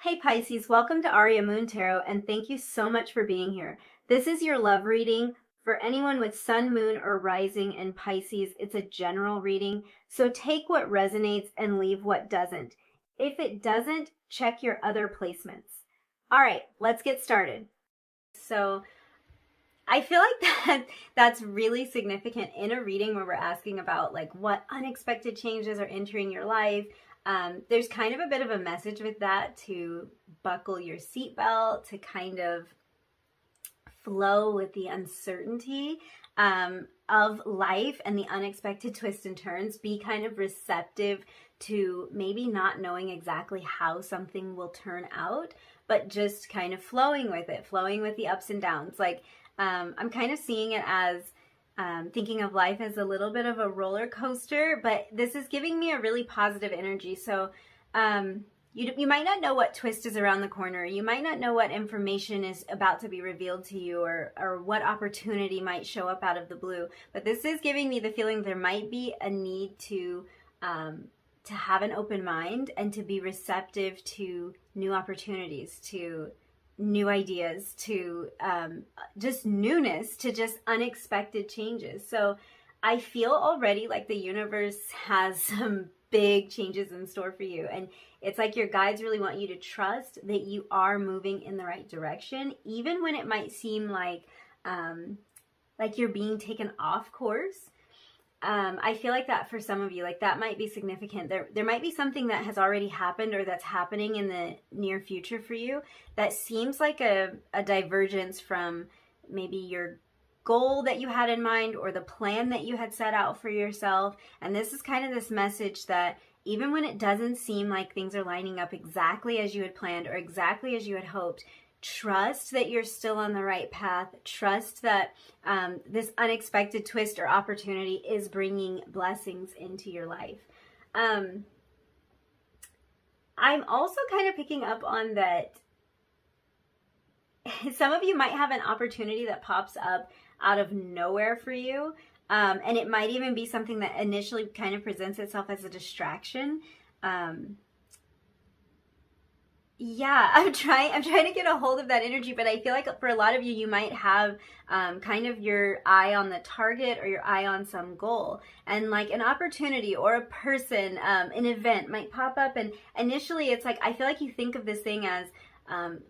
Hey Pisces, welcome to Aria Moon Tarot, and thank you so much for being here. This is your love reading for anyone with sun, moon, or rising in Pisces. It's a general reading, so take what resonates and leave what doesn't. If it doesn't, check your other placements. All right, let's get started. So I feel like that's really significant in a reading where we're asking about like what unexpected changes are entering your life. There's kind of a bit of a message with that to buckle your seatbelt, to kind of flow with the uncertainty of life and the unexpected twists and turns. Be kind of receptive to maybe not knowing exactly how something will turn out, but just kind of flowing with it, flowing with the ups and downs. Like I'm kind of seeing it as thinking of life as a little bit of a roller coaster, but this is giving me a really positive energy. So you might not know what twist is around the corner. You might not know what information is about to be revealed to you, or what opportunity might show up out of the blue. But this is giving me the feeling there might be a need to have an open mind and to be receptive to new opportunities, to new ideas, to just newness, to just unexpected changes. So I feel already like the universe has some big changes in store for you, and it's like your guides really want you to trust that you are moving in the right direction, even when it might seem like you're being taken off course. I feel like that for some of you, like that might be significant. There might be something that has already happened or that's happening in the near future for you that seems like a divergence from maybe your goal that you had in mind or the plan that you had set out for yourself. And this is kind of this message that even when it doesn't seem like things are lining up exactly as you had planned or exactly as you had hoped, trust that you're still on the right path. Trust that this unexpected twist or opportunity is bringing blessings into your life. I'm also kind of picking up on that some of you might have an opportunity that pops up out of nowhere for you. And it might even be something that initially kind of presents itself as a distraction. Yeah, I'm trying to get a hold of that energy, but I feel like for a lot of you, you might have kind of your eye on the target or your eye on some goal, and like an opportunity or a person, an event might pop up, and initially it's like, I feel like you think of this thing as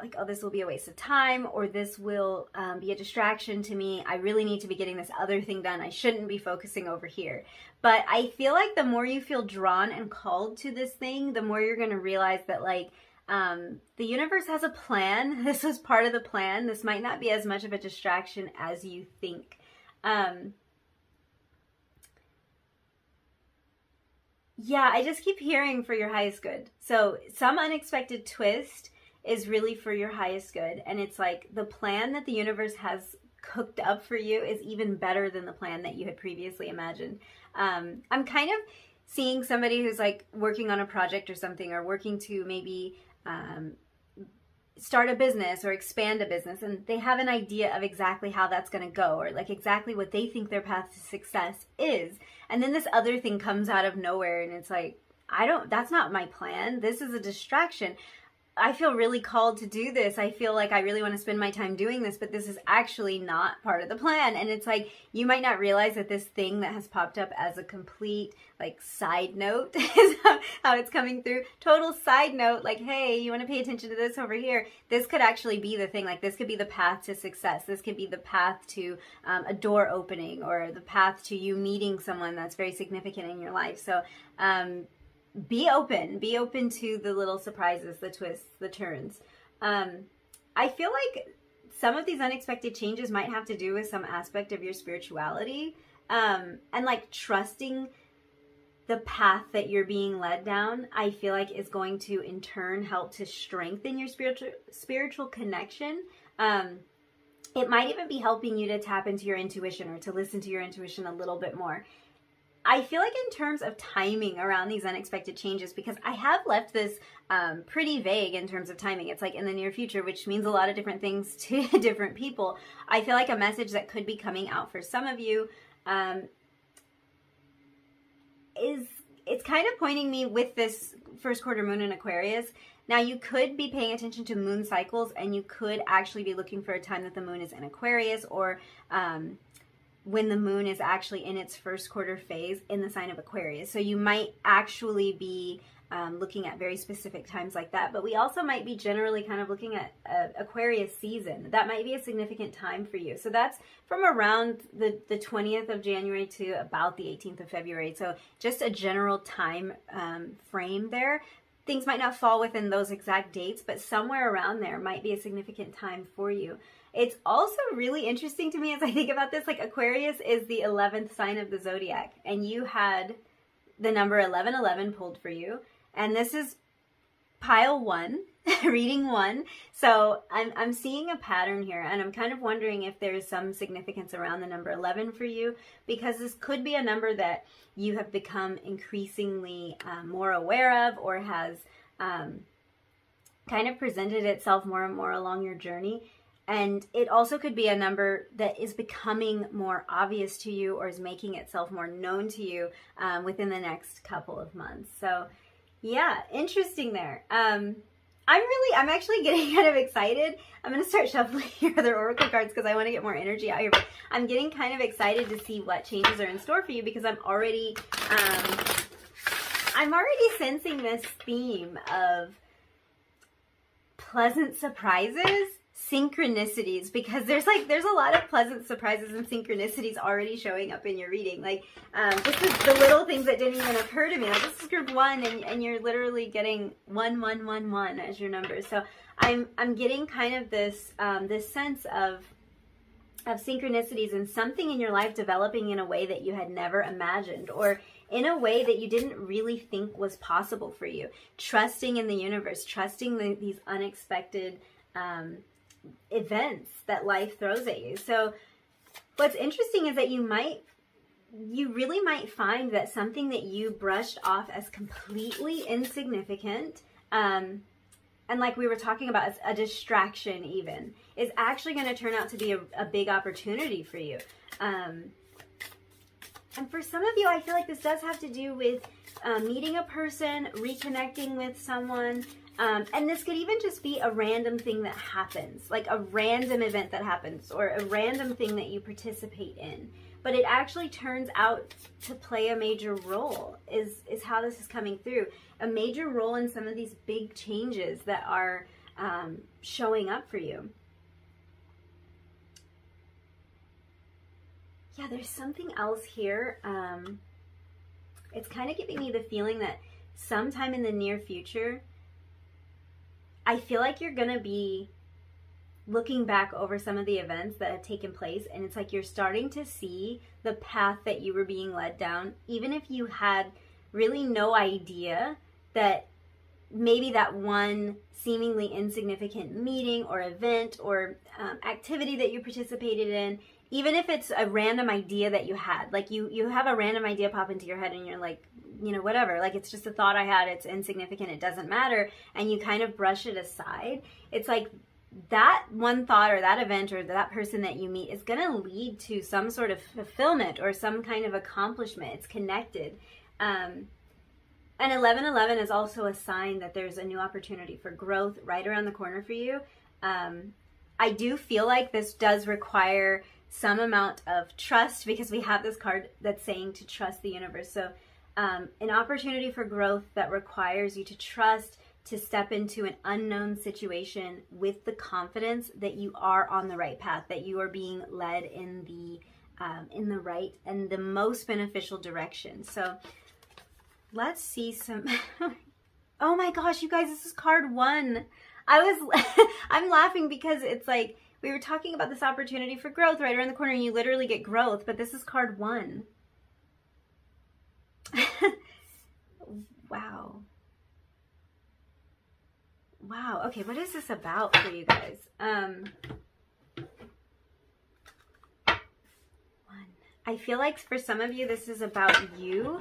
like, oh, this will be a waste of time, or this will be a distraction to me. I really need to be getting this other thing done. I shouldn't be focusing over here. But I feel like the more you feel drawn and called to this thing, the more you're going to realize that like, the universe has a plan. This was part of the plan. This might not be as much of a distraction as you think. Yeah, I just keep hearing for your highest good. So some unexpected twist is really for your highest good. And it's like the plan that the universe has cooked up for you is even better than the plan that you had previously imagined. I'm kind of seeing somebody who's like working on a project or something, or working to maybe start a business or expand a business, and they have an idea of exactly how that's going to go, or like exactly what they think their path to success is. And then this other thing comes out of nowhere, and it's like, that's not my plan. This is a distraction. I feel really called to do this. I feel like I really want to spend my time doing this, but this is actually not part of the plan. And it's like, you might not realize that this thing that has popped up as a complete like side note is how it's coming through. Total side note, like, hey, you want to pay attention to this over here. This could actually be the thing. Like, this could be the path to success. This could be the path to a door opening, or the path to you meeting someone that's very significant in your life. So, be open to the little surprises, the twists, the turns. I feel like some of these unexpected changes might have to do with some aspect of your spirituality, and like trusting the path that you're being led down. I feel like is going to in turn help to strengthen your spiritual connection. It might even be helping you to tap into your intuition, or to listen to your intuition a little bit more. I feel like in terms of timing around these unexpected changes, because I have left this pretty vague in terms of timing. It's like in the near future, which means a lot of different things to different people. I feel like a message that could be coming out for some of you is it's kind of pointing me with this first quarter moon in Aquarius Now, you could be paying attention to moon cycles, and you could actually be looking for a time that the moon is in Aquarius, or when the moon is actually in its first quarter phase in the sign of Aquarius. So you might actually be looking at very specific times like that, but we also might be generally kind of looking at Aquarius season. That might be a significant time for you. So that's from around the 20th of January to about the 18th of February. So just a general time frame there. Things might not fall within those exact dates, but somewhere around there might be a significant time for you. It's also really interesting to me as I think about this, like Aquarius is the 11th sign of the zodiac, and you had the number 1111 pulled for you. And this is pile 1, reading 1. So I'm seeing a pattern here, and I'm kind of wondering if there's some significance around the number 11 for you, because this could be a number that you have become increasingly more aware of, or has kind of presented itself more and more along your journey. And it also could be a number that is becoming more obvious to you, or is making itself more known to you within the next couple of months. So yeah, interesting there. I'm actually getting kind of excited. I'm going to start shuffling your other oracle cards because I want to get more energy out here. But I'm getting kind of excited to see what changes are in store for you, because I'm already sensing this theme of pleasant surprises, synchronicities, because there's a lot of pleasant surprises and synchronicities already showing up in your reading. Like just the little things that didn't even occur to me. Like this is group 1, and you're literally getting 1111 as your number. So I'm getting kind of this this sense of synchronicities, and something in your life developing in a way that you had never imagined, or in a way that you didn't really think was possible for you. Trusting in the universe, trusting these unexpected events that life throws at you. So what's interesting is that you really might find that something that you brushed off as completely insignificant, and like we were talking about, as a distraction even, is actually going to turn out to be a big opportunity for you. And for some of you, I feel like this does have to do with meeting a person, reconnecting with someone. And this could even just be a random thing that happens, like a random event that happens, or a random thing that you participate in. But it actually turns out to play a major role, is how this is coming through. A major role in some of these big changes that are showing up for you. Yeah, there's something else here. It's kind of giving me the feeling that sometime in the near future, I feel like you're going to be looking back over some of the events that have taken place, and it's like you're starting to see the path that you were being led down, even if you had really no idea that maybe that one seemingly insignificant meeting or event or activity that you participated in, even if it's a random idea that you had, like you have a random idea pop into your head and you're like, you know, whatever, like it's just a thought I had, it's insignificant, it doesn't matter, and you kind of brush it aside. It's like that one thought or that event or that person that you meet is going to lead to some sort of fulfillment or some kind of accomplishment. It's connected. And 1111 is also a sign that there's a new opportunity for growth right around the corner for you. I do feel like this does require some amount of trust, because we have this card that's saying to trust the universe. So an opportunity for growth that requires you to trust, to step into an unknown situation with the confidence that you are on the right path, that you are being led in the right and the most beneficial direction. So let's see some. Oh my gosh, you guys, this is card 1. I'm laughing because it's like we were talking about this opportunity for growth right around the corner, and you literally get growth, but this is card 1. Wow. Wow. Okay, what is this about for you guys? 1. I feel like for some of you, this is about you,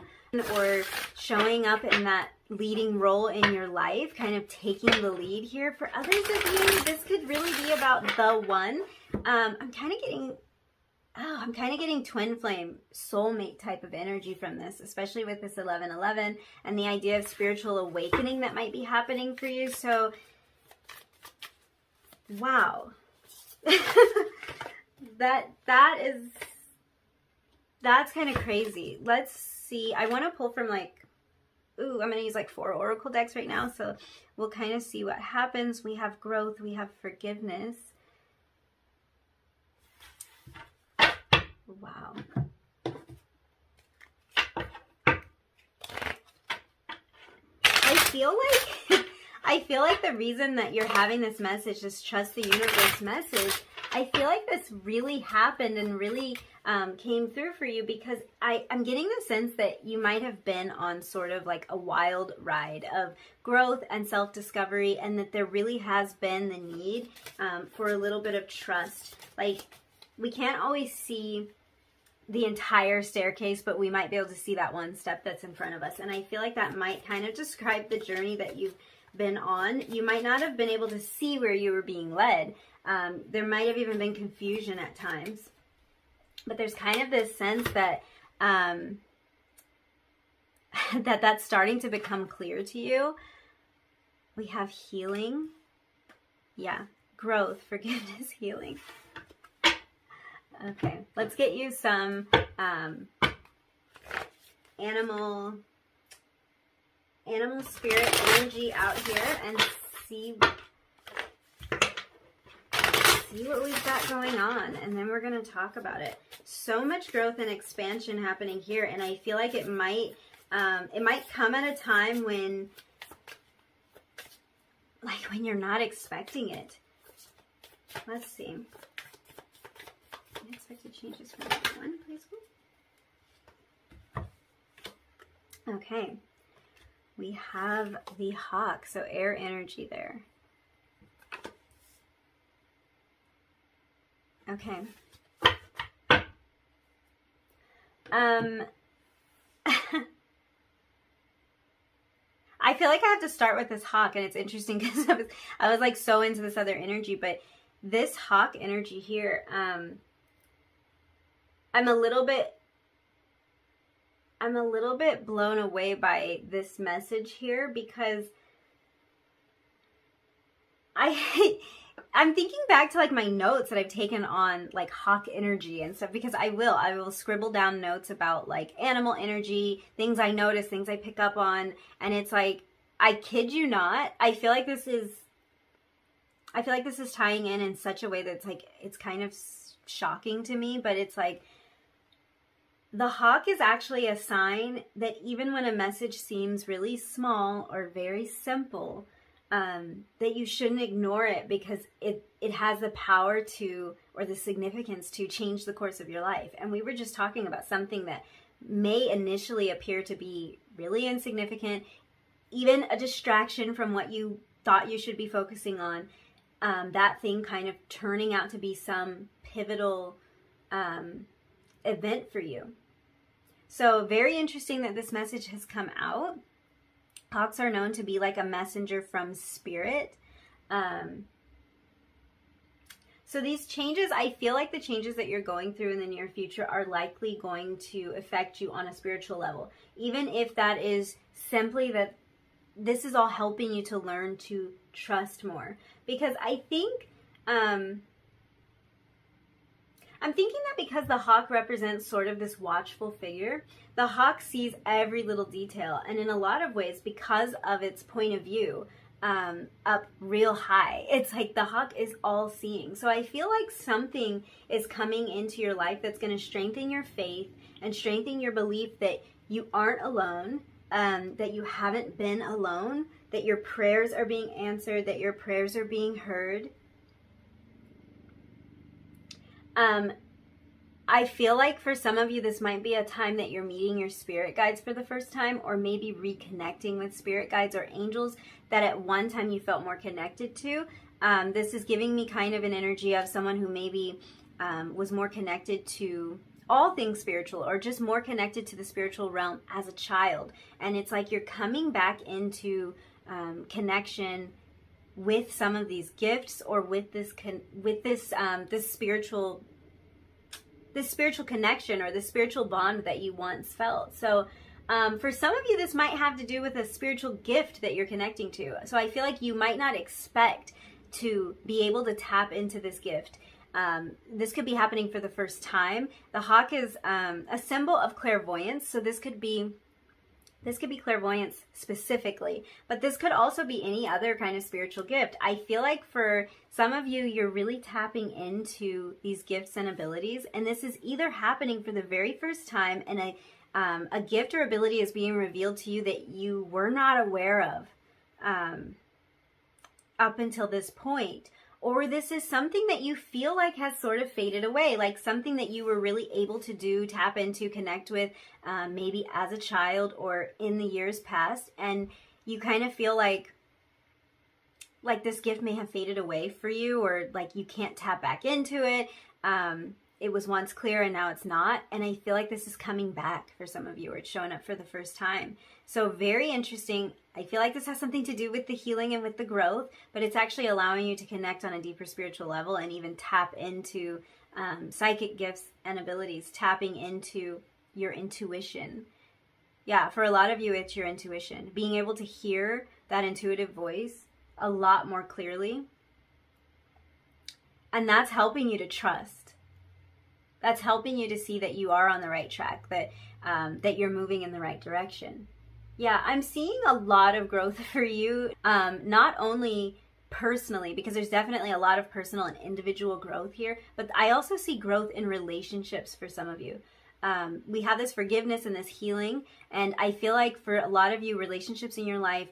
or showing up in that leading role in your life, kind of taking the lead here. For others of you, this could really be about the one. I'm kind of getting Oh, I'm kind of getting twin flame, soulmate type of energy from this, especially with this 1111 and the idea of spiritual awakening that might be happening for you. So, wow. That's kind of crazy. Let's see. I want to pull from like, ooh, I'm going to use like 4 oracle decks right now. So we'll kind of see what happens. We have growth. We have forgiveness. Wow. I feel like the reason that you're having this message, this trust the universe message, I feel like this really happened and really came through for you, because I'm getting the sense that you might have been on sort of like a wild ride of growth and self-discovery, and that there really has been the need for a little bit of trust. Like, we can't always see the entire staircase, but we might be able to see that one step that's in front of us. And I feel like that might kind of describe the journey that you've been on. You might not have been able to see where you were being led. There might have even been confusion at times. But there's kind of this sense that that's starting to become clear to you. We have healing. Yeah, growth, forgiveness, healing. Okay, let's get you some animal spirit energy out here and see what we've got going on, and then we're going to talk about it. So much growth and expansion happening here, and I feel like it might come at a time when you're not expecting it. Let's see. Unexpected changes from everyone, please. Okay. We have the hawk, so air energy there. Okay. I feel like I have to start with this hawk, and it's interesting because I was like so into this other energy, but this hawk energy here, I'm a little bit blown away by this message here, because I'm thinking back to like my notes that I've taken on like hawk energy and stuff, because I will scribble down notes about like animal energy, things I notice, things I pick up on, and it's like, I kid you not, I feel like this is tying in such a way that's like, it's kind of shocking to me, but it's like, the hawk is actually a sign that even when a message seems really small or very simple, that you shouldn't ignore it, because it has the power to, or the significance to, change the course of your life. And we were just talking about something that may initially appear to be really insignificant, even a distraction from what you thought you should be focusing on, that thing kind of turning out to be some pivotal event for you. So very interesting that this message has come out. Hawks are known to be like a messenger from spirit. So these changes, I feel like the changes that you're going through in the near future are likely going to affect you on a spiritual level. Even if that is simply that this is all helping you to learn to trust more. Because I think, I'm thinking that because the hawk represents sort of this watchful figure, the hawk sees every little detail. And in a lot of ways, because of its point of view, up real high, it's like the hawk is all seeing. So I feel like something is coming into your life that's going to strengthen your faith and strengthen your belief that you aren't alone, that you haven't been alone, that your prayers are being answered, that your prayers are being heard. I feel like for some of you, this might be a time that you're meeting your spirit guides for the first time, or maybe reconnecting with spirit guides or angels that at one time you felt more connected to. This is giving me kind of an energy of someone who maybe was more connected to all things spiritual, or just more connected to the spiritual realm as a child. And it's like you're coming back into connection with some of these gifts, or with this spiritual this spiritual connection or the spiritual bond that you once felt. So for some of you, this might have to do with a spiritual gift that you're connecting to. So I feel like you might not expect to be able to tap into this gift. This could be happening for the first time. The hawk is a symbol of clairvoyance, so this could be clairvoyance specifically, but this could also be any other kind of spiritual gift. I feel like for some of you, you're really tapping into these gifts and abilities, and this is either happening for the very first time, and a gift or ability is being revealed to you that you were not aware of up until this point. Or this is something that you feel like has sort of faded away, like something that you were really able to do, tap into, connect with, maybe as a child or in the years past, and you kind of feel like this gift may have faded away for you, or like you can't tap back into it. It was once clear and now it's not, and I feel like this is coming back for some of you, or it's showing up for the first time. So very interesting. I feel like this has something to do with the healing and with the growth, but it's actually allowing you to connect on a deeper spiritual level and even tap into psychic gifts and abilities, tapping into your intuition. Yeah, for a lot of you, it's your intuition. Being able to hear that intuitive voice a lot more clearly. And that's helping you to trust. That's helping you to see that you are on the right track, that you're moving in the right direction. Yeah, I'm seeing a lot of growth for you, not only personally, because there's definitely a lot of personal and individual growth here, but I also see growth in relationships for some of you. We have this forgiveness and this healing, and I feel like for a lot of you, relationships in your life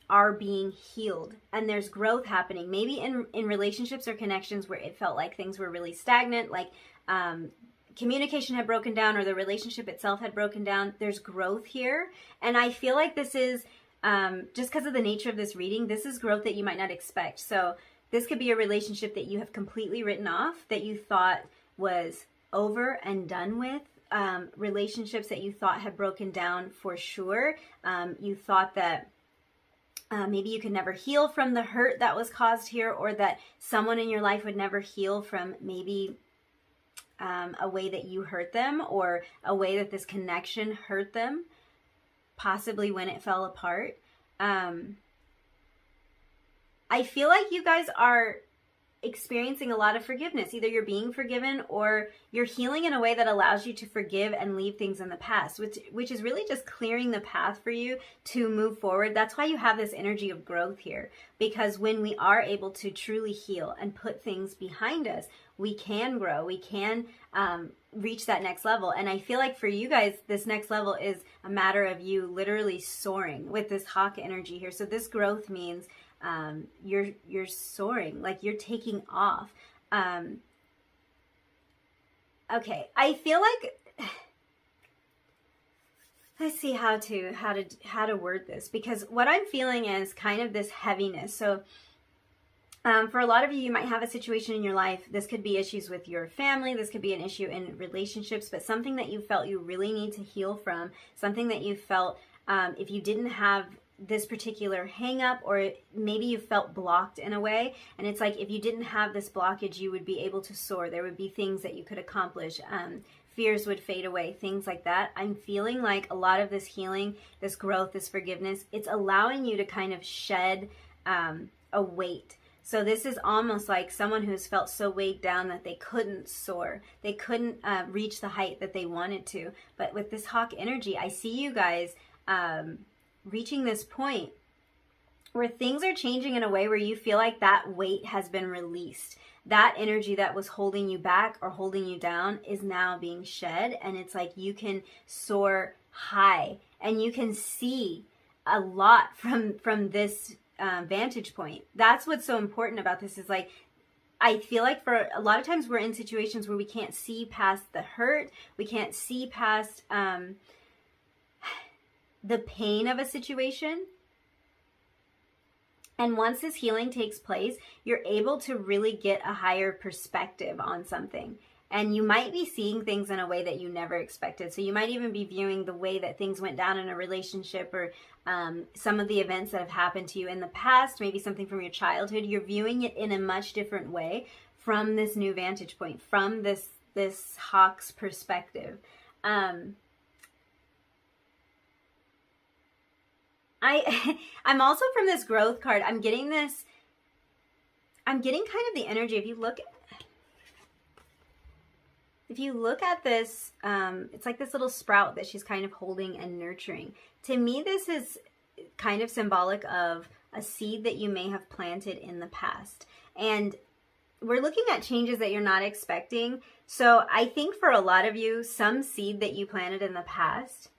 are being healed, and there's growth happening. Maybe in relationships or connections where it felt like things were really stagnant, like communication had broken down or the relationship itself had broken down. There's growth here, and I feel like this is just because of the nature of this reading, this is growth that you might not expect. So this could be a relationship that you have completely written off, that you thought was over and done with. Relationships that you thought had broken down for sure. You thought that maybe you could never heal from the hurt that was caused here, or that someone in your life would never heal from maybe a way that you hurt them, or a way that this connection hurt them, possibly when it fell apart. I feel like you guys are experiencing a lot of forgiveness. Either you're being forgiven or you're healing in a way that allows you to forgive and leave things in the past, which is really just clearing the path for you to move forward. That's why you have this energy of growth here, because when we are able to truly heal and put things behind us, we can grow, we can reach that next level. And I feel like for you guys, this next level is a matter of you literally soaring with this hawk energy here. So this growth means you're soaring, like you're taking off. Okay, I feel like let's see how to word this, because what I'm feeling is kind of this heaviness. So for a lot of you, you might have a situation in your life. This could be issues with your family. This could be an issue in relationships, but something that you felt you really need to heal from, something that you felt if you didn't have this particular hang up, or maybe you felt blocked in a way, and it's like if you didn't have this blockage, you would be able to soar. There would be things that you could accomplish. Fears would fade away, things like that. I'm feeling like a lot of this healing, this growth, this forgiveness, it's allowing you to kind of shed a weight. So this is almost like someone who's felt so weighed down that they couldn't soar. They couldn't reach the height that they wanted to. But with this hawk energy, I see you guys reaching this point where things are changing in a way where you feel like that weight has been released. That energy that was holding you back or holding you down is now being shed, and it's like you can soar high and you can see a lot from this vantage point. That's what's so important about this, is like I feel like for a lot of times we're in situations where we can't see past the hurt, we can't see past the pain of a situation. And once this healing takes place, you're able to really get a higher perspective on something. And you might be seeing things in a way that you never expected. So you might even be viewing the way that things went down in a relationship, or some of the events that have happened to you in the past, maybe something from your childhood. You're viewing it in a much different way from this new vantage point, from this this hawk's perspective. I'm also, from this growth card, I'm getting kind of the energy. If you look at this, it's like this little sprout that she's kind of holding and nurturing. To me, this is kind of symbolic of a seed that you may have planted in the past. And we're looking at changes that you're not expecting. So I think for a lot of you, some seed that you planted in the past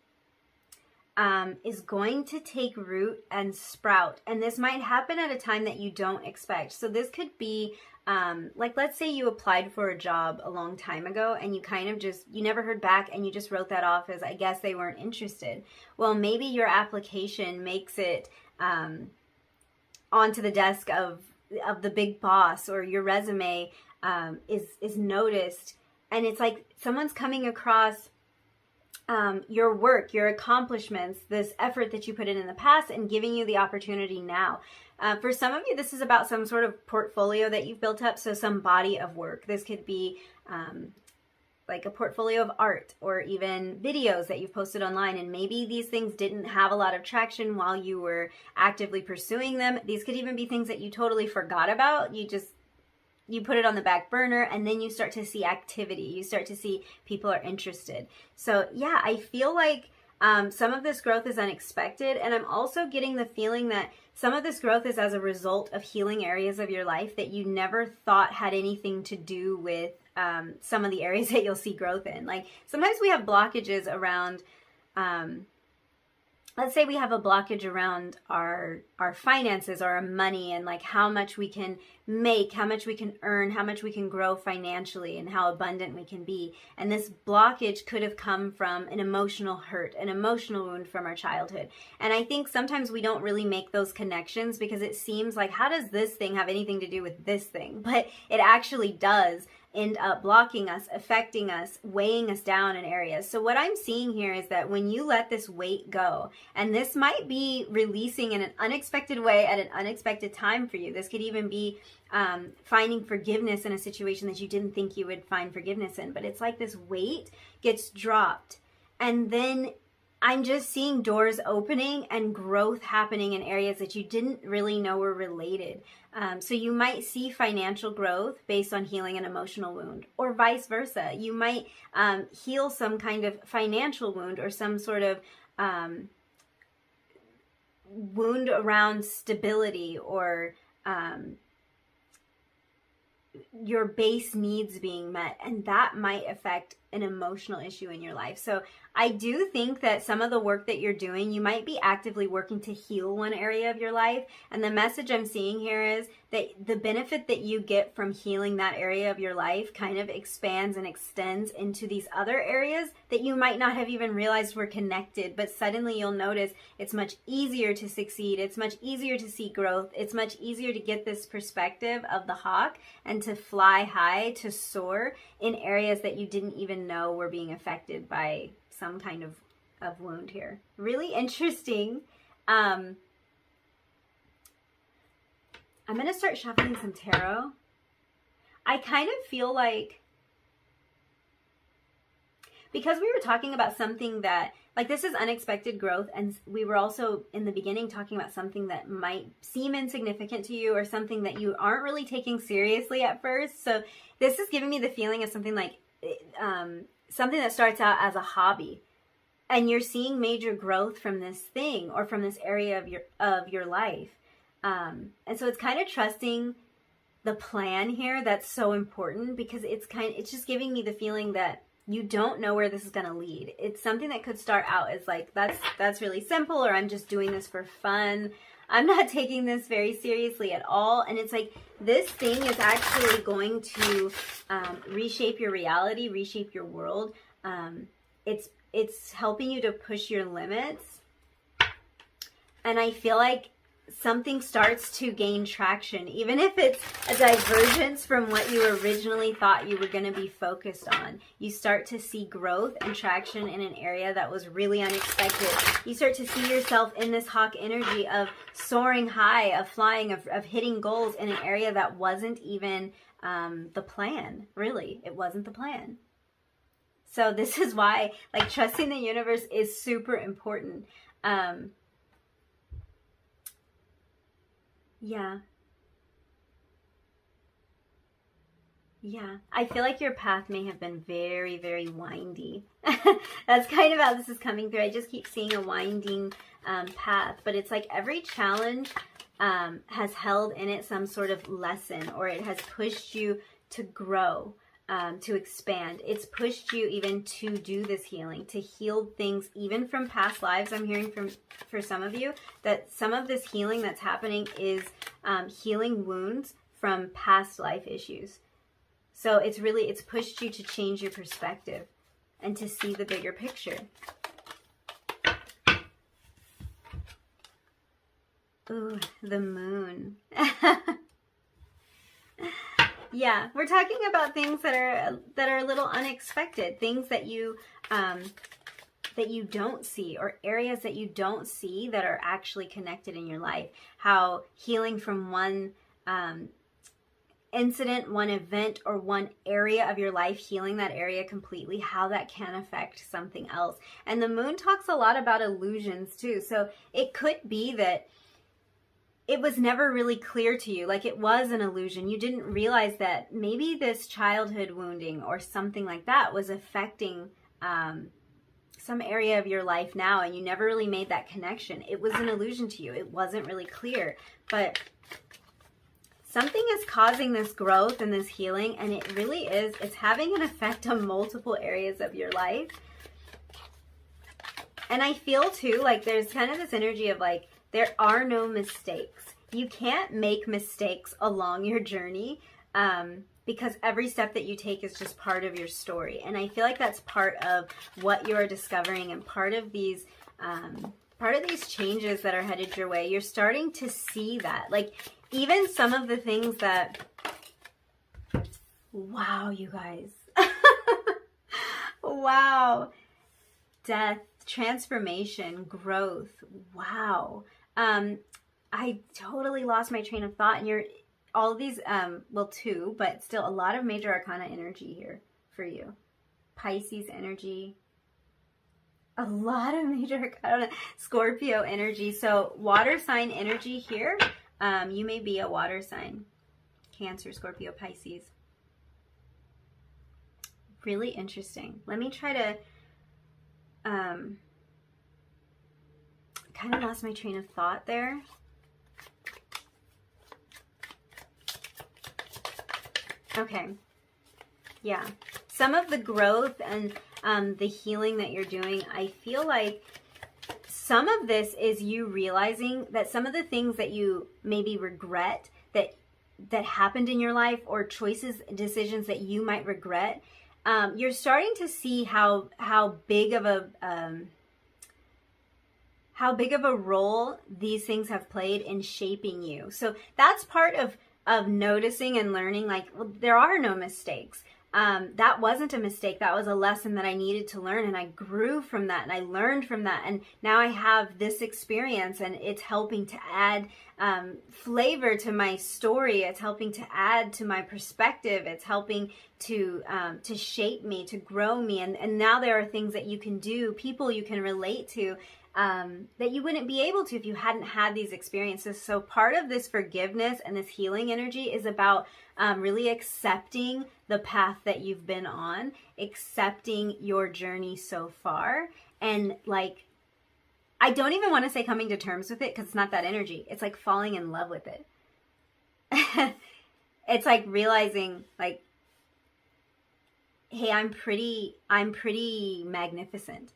is going to take root and sprout. And this might happen at a time that you don't expect. So this could be like, let's say you applied for a job a long time ago and you kind of you never heard back and you just wrote that off as, I guess they weren't interested. Well, maybe your application makes it onto the desk of the big boss, or your resume is noticed, and it's like someone's coming across your work, your accomplishments, this effort that you put in the past, and giving you the opportunity now. For some of you, this is about some sort of portfolio that you've built up, so some body of work. This could be like a portfolio of art, or even videos that you've posted online, and maybe these things didn't have a lot of traction while you were actively pursuing them. These could even be things that you totally forgot about. You put it on the back burner, and then you start to see activity. You start to see people are interested. So yeah, I feel like some of this growth is unexpected, and I'm also getting the feeling that some of this growth is as a result of healing areas of your life that you never thought had anything to do with some of the areas that you'll see growth in. Like, sometimes we have blockages around, let's say we have a blockage around our finances or our money, and like how much we can make, how much we can earn, how much we can grow financially, and how abundant we can be. And this blockage could have come from an emotional hurt, an emotional wound from our childhood. And I think sometimes we don't really make those connections, because it seems like, how does this thing have anything to do with this thing? But it actually does end up blocking us, affecting us, weighing us down in areas. So what I'm seeing here is that when you let this weight go, and this might be releasing in an unexpected way at an unexpected time for you. This could even be finding forgiveness in a situation that you didn't think you would find forgiveness in. But it's like this weight gets dropped, and then I'm just seeing doors opening and growth happening in areas that you didn't really know were related. So you might see financial growth based on healing an emotional wound, or vice versa. You might heal some kind of financial wound, or some sort of wound around stability, or your base needs being met, and that might affect an emotional issue in your life. So I do think that some of the work that you're doing, you might be actively working to heal one area of your life. And the message I'm seeing here is that the benefit that you get from healing that area of your life kind of expands and extends into these other areas that you might not have even realized were connected. But suddenly you'll notice it's much easier to succeed. It's much easier to see growth. It's much easier to get this perspective of the hawk and to fly high, to soar in areas that you didn't even know were being affected by some kind of wound here. Really interesting. I'm going to start shuffling some tarot. I kind of feel like, because we were talking about something that, like, this is unexpected growth, and we were also in the beginning talking about something that might seem insignificant to you, or something that you aren't really taking seriously at first. So this is giving me the feeling of something like something that starts out as a hobby, and you're seeing major growth from this thing, or from this area of your life. And so it's kind of trusting the plan here that's so important, because it's just giving me the feeling that you don't know where this is going to lead. It's something that could start out as like, that's really simple, or I'm just doing this for fun. I'm not taking this very seriously at all. And it's like, this thing is actually going to reshape your reality, reshape your world. It's helping you to push your limits. And I feel like something starts to gain traction, even if it's a divergence from what you originally thought you were going to be focused on. You start to see growth and traction in an area that was really unexpected. You start to see yourself in this hawk energy of soaring high, of flying, of hitting goals in an area that wasn't even the plan. Really, it wasn't the plan. So this is why, like, trusting the universe is super important. Yeah. Yeah. I feel like your path may have been very, very windy. That's kind of how this is coming through. I just keep seeing a winding path, but it's like every challenge has held in it some sort of lesson, or it has pushed you to grow, to expand. It's pushed you even to do this healing, to heal things even from past lives. I'm hearing for some of you that some of this healing that's happening is healing wounds from past life issues. So it's pushed you to change your perspective and to see the bigger picture. Ooh, the moon. Yeah, we're talking about things that are a little unexpected, things that you don't see, or areas that you don't see that are actually connected in your life. How healing from one incident, one event, or one area of your life, healing that area completely, how that can affect something else. And the moon talks a lot about illusions too. So it could be that it was never really clear to you, like it was an illusion. You didn't realize that maybe this childhood wounding or something like that was affecting some area of your life now, and you never really made that connection. It was an illusion to you. It wasn't really clear, but something is causing this growth and this healing, and it really is. It's having an effect on multiple areas of your life. And I feel too, like there's kind of this energy of like, there are no mistakes. You can't make mistakes along your journey because every step that you take is just part of your story. And I feel like that's part of what you are discovering, and part of these changes that are headed your way. You're starting to see that. Like even some of the things that, wow, you guys. Wow. Death, transformation, growth. Wow. I totally lost my train of thought, and you're all of these, well, two, but still a lot of major arcana energy here for you. Pisces energy, a lot of major arcana, Scorpio energy. So water sign energy here. You may be a water sign, Cancer, Scorpio, Pisces. Really interesting. Let me try to, kind of lost my train of thought there. Okay. Yeah. Some of the growth and the healing that you're doing, I feel like some of this is you realizing that some of the things that you maybe regret that happened in your life, or choices, decisions that you might regret, you're starting to see how big of a role these things have played in shaping you. So that's part of noticing and learning, like, well, there are no mistakes. That wasn't a mistake. That was a lesson that I needed to learn, and I grew from that, and I learned from that, and now I have this experience, and it's helping to add flavor to my story. It's helping to add to my perspective. It's helping to shape me, to grow me, and now there are things that you can do, people you can relate to, that you wouldn't be able to if you hadn't had these experiences. So part of this forgiveness and this healing energy is about really accepting the path that you've been on, accepting your journey so far, and like, I don't even want to say coming to terms with it, because it's not that energy. It's like falling in love with it. It's like realizing, like, hey, I'm pretty magnificent.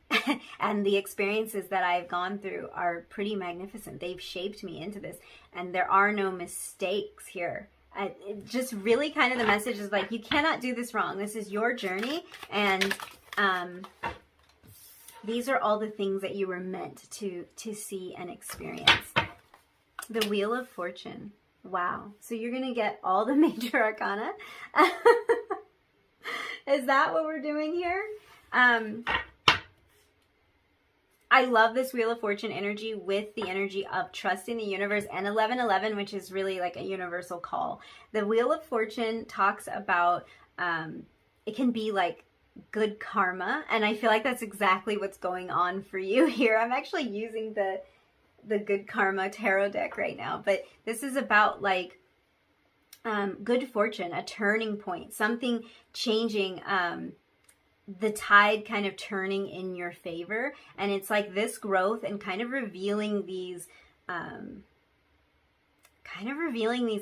And the experiences that I've gone through are pretty magnificent. They've shaped me into this, and there are no mistakes here. It just really kind of, the message is like, you cannot do this wrong. This is your journey, and these are all the things that you were meant to see and experience. The Wheel of Fortune. Wow. So you're going to get all the major arcana. Is that what we're doing here? I love this Wheel of Fortune energy with the energy of trusting the universe and 1111, which is really like a universal call. The Wheel of Fortune talks about, it can be like good karma. And I feel like that's exactly what's going on for you here. I'm actually using the Good Karma tarot deck right now, but this is about like good fortune, a turning point, something changing, the tide kind of turning in your favor. And it's like this growth and kind of revealing these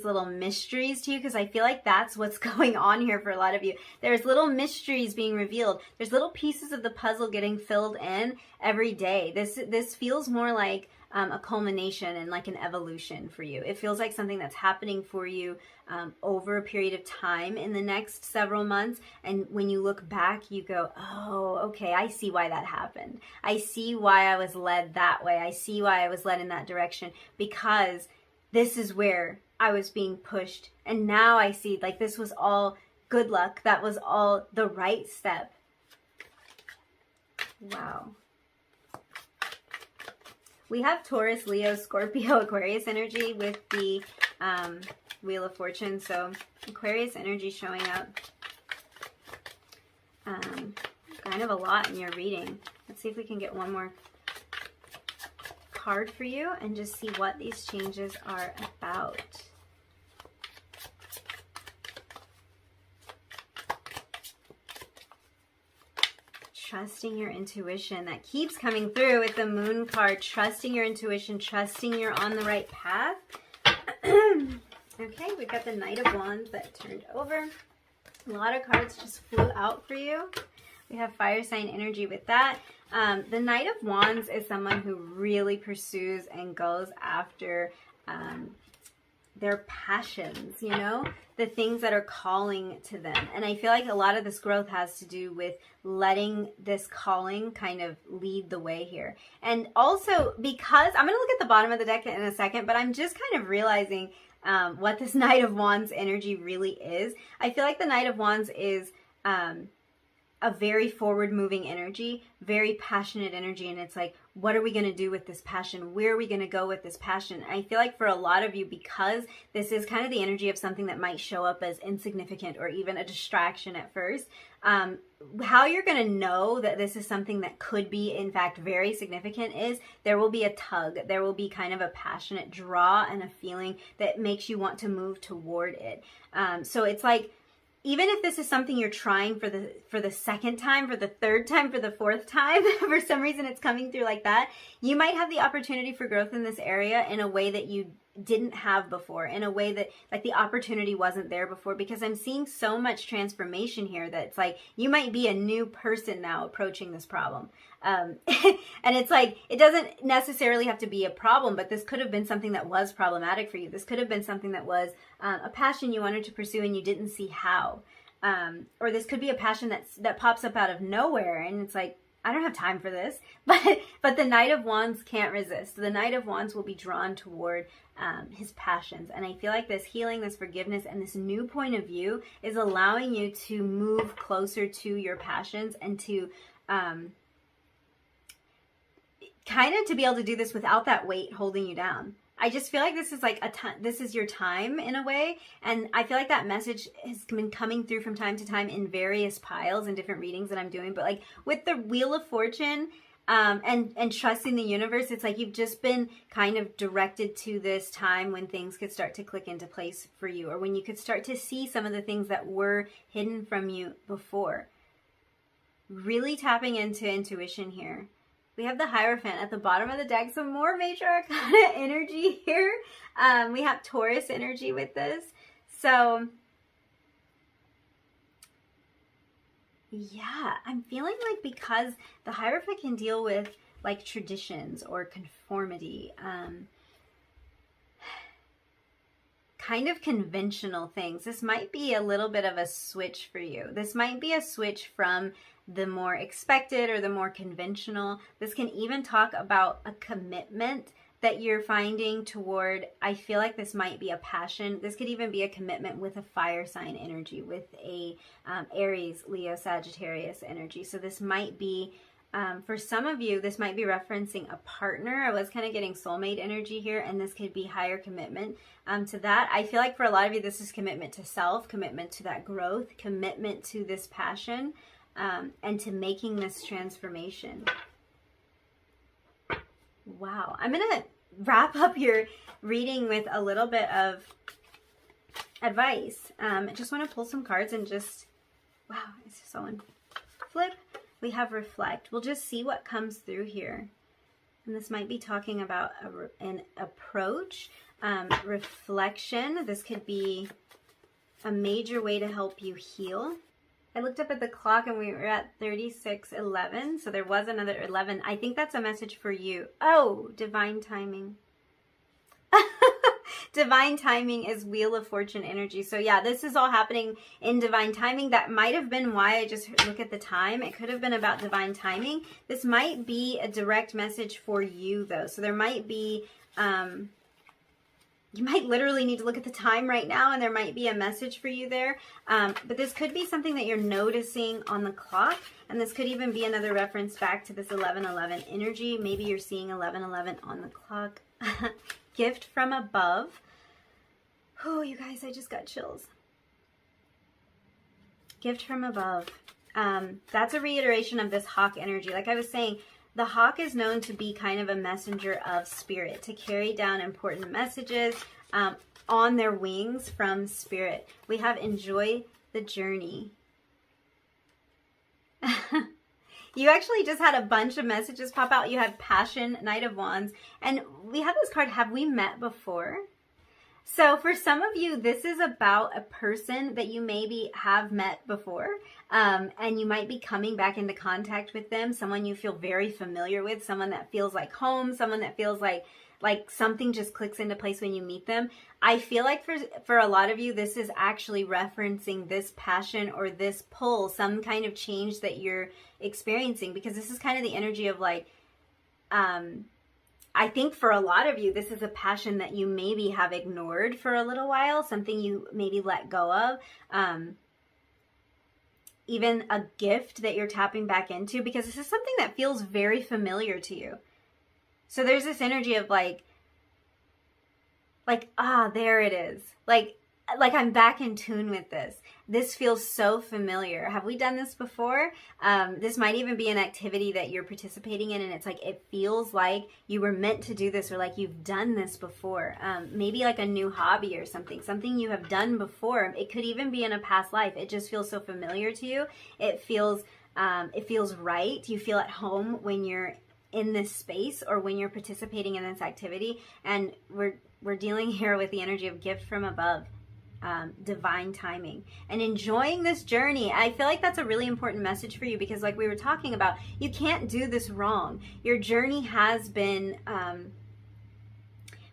little mysteries to you, because I feel like that's what's going on here for a lot of you. There's little mysteries being revealed. There's little pieces of the puzzle getting filled in every day. This feels more like a culmination and like an evolution for you. It feels like something that's happening for you over a period of time in the next several months. And when you look back, you go, oh, okay, I see why that happened. I see why I was led that way. I see why I was led in that direction, because this is where I was being pushed. And now I see, like, this was all good luck. That was all the right step. Wow. We have Taurus, Leo, Scorpio, Aquarius energy with the Wheel of Fortune. So Aquarius energy showing up. Kind of a lot in your reading. Let's see if we can get one more card for you and just see what these changes are about. Trusting your intuition. That keeps coming through with the Moon card. Trusting your intuition, trusting you're on the right path. Okay, we've got the Knight of Wands that turned over. A lot of cards just flew out for you. We have fire sign energy with that. The Knight of Wands is someone who really pursues and goes after their passions, you know, the things that are calling to them. And I feel like a lot of this growth has to do with letting this calling kind of lead the way here. And also because, I'm going to look at the bottom of the deck in a second, but I'm just kind of realizing what this Knight of Wands energy really is. I feel like the Knight of Wands is a very forward-moving energy, very passionate energy, and it's like, what are we going to do with this passion? Where are we going to go with this passion? I feel like for a lot of you, because this is kind of the energy of something that might show up as insignificant or even a distraction at first, how you're going to know that this is something that could be, in fact, very significant is there will be a tug. There will be kind of a passionate draw and a feeling that makes you want to move toward it. So it's like, even if this is something you're trying for the second time, for the third time, for the fourth time, for some reason it's coming through like that, you might have the opportunity for growth in this area in a way that you didn't have before, in a way that like the opportunity wasn't there before, because I'm seeing so much transformation here that it's like you might be a new person now approaching this problem. And it's like, it doesn't necessarily have to be a problem, but this could have been something that was problematic for you. This could have been something that was a passion you wanted to pursue and you didn't see how. Or this could be a passion that pops up out of nowhere and it's like, I don't have time for this. But the Knight of Wands can't resist. The Knight of Wands will be drawn toward his passions. And I feel like this healing, this forgiveness, and this new point of view is allowing you to move closer to your passions and to kind of to be able to do this without that weight holding you down. I just feel like this is like this is your time in a way. And I feel like that message has been coming through from time to time in various piles and different readings that I'm doing. But like with the Wheel of Fortune and trusting the universe, it's like you've just been kind of directed to this time when things could start to click into place for you, or when you could start to see some of the things that were hidden from you before. Really tapping into intuition here. We have the Hierophant at the bottom of the deck. Some more major arcana energy here. We have Taurus energy with this. So, yeah, I'm feeling like because the Hierophant can deal with like traditions or conformity, kind of conventional things. This might be a little bit of a switch for you. This might be a switch from the more expected or the more conventional. This can even talk about a commitment that you're finding toward, I feel like this might be a passion. This could even be a commitment with a fire sign energy, with a Aries, Leo, Sagittarius energy. So this might be, for some of you, this might be referencing a partner. I was kind of getting soulmate energy here, and this could be higher commitment to that. I feel like for a lot of you, this is commitment to self, commitment to that growth, commitment to this passion, and to making this transformation. Wow. I'm going to wrap up your reading with a little bit of advice. I just want to pull some cards and just, wow, it's so on. Flip. We have reflect. We'll just see what comes through here. And this might be talking about an approach, reflection. This could be a major way to help you heal. I looked up at the clock and we were at 36:11, so there was another 11. I think that's a message for you. Oh, divine timing. Divine timing is Wheel of Fortune energy. So yeah, this is all happening in divine timing. That might have been why I just look at the time. It could have been about divine timing. This might be a direct message for you though. So there might be, you might literally need to look at the time right now, and there might be a message for you there. But this could be something that you're noticing on the clock, and this could even be another reference back to this 11:11 energy. Maybe you're seeing 11:11 on the clock. Gift from above. Oh, you guys, I just got chills. Gift from above. That's a reiteration of this hawk energy. Like I was saying, the hawk is known to be kind of a messenger of spirit, to carry down important messages on their wings from spirit. We have enjoy the journey. You actually just had a bunch of messages pop out. You had passion, Knight of Wands, and we have this card, have we met before? So for some of you, this is about a person that you maybe have met before, and you might be coming back into contact with them, someone you feel very familiar with, someone that feels like home, someone that feels like something just clicks into place when you meet them. I feel like for a lot of you, this is actually referencing this passion or this pull, some kind of change that you're experiencing, because this is kind of the energy of like, I think for a lot of you, this is a passion that you maybe have ignored for a little while, something you maybe let go of, even a gift that you're tapping back into, because this is something that feels very familiar to you. So there's this energy of like, there it is. Like I'm back in tune with this. This feels so familiar. Have we done this before? This might even be an activity that you're participating in, and it's like, it feels like you were meant to do this, or like you've done this before. Maybe like a new hobby or something you have done before. It could even be in a past life. It just feels so familiar to you. It feels right. You feel at home when you're in this space or when you're participating in this activity. And we're dealing here with the energy of gift from above, divine timing, and enjoying this journey. I feel like that's a really important message for you, because like we were talking about, you can't do this wrong. Your journey has been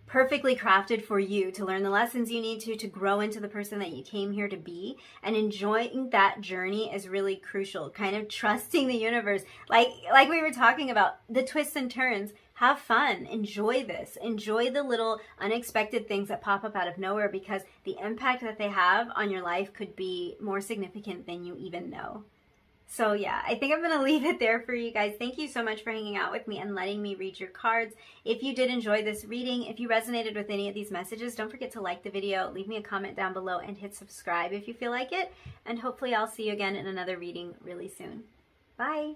perfectly crafted for you to learn the lessons you need to grow into the person that you came here to be, and enjoying that journey is really crucial. Kind of trusting the universe, like we were talking about, the twists and turns. Have fun, enjoy this, enjoy the little unexpected things that pop up out of nowhere, because the impact that they have on your life could be more significant than you even know. So yeah, I think I'm going to leave it there for you guys. Thank you so much for hanging out with me and letting me read your cards. If you did enjoy this reading, if you resonated with any of these messages, don't forget to like the video, leave me a comment down below, and hit subscribe if you feel like it. And hopefully I'll see you again in another reading really soon. Bye!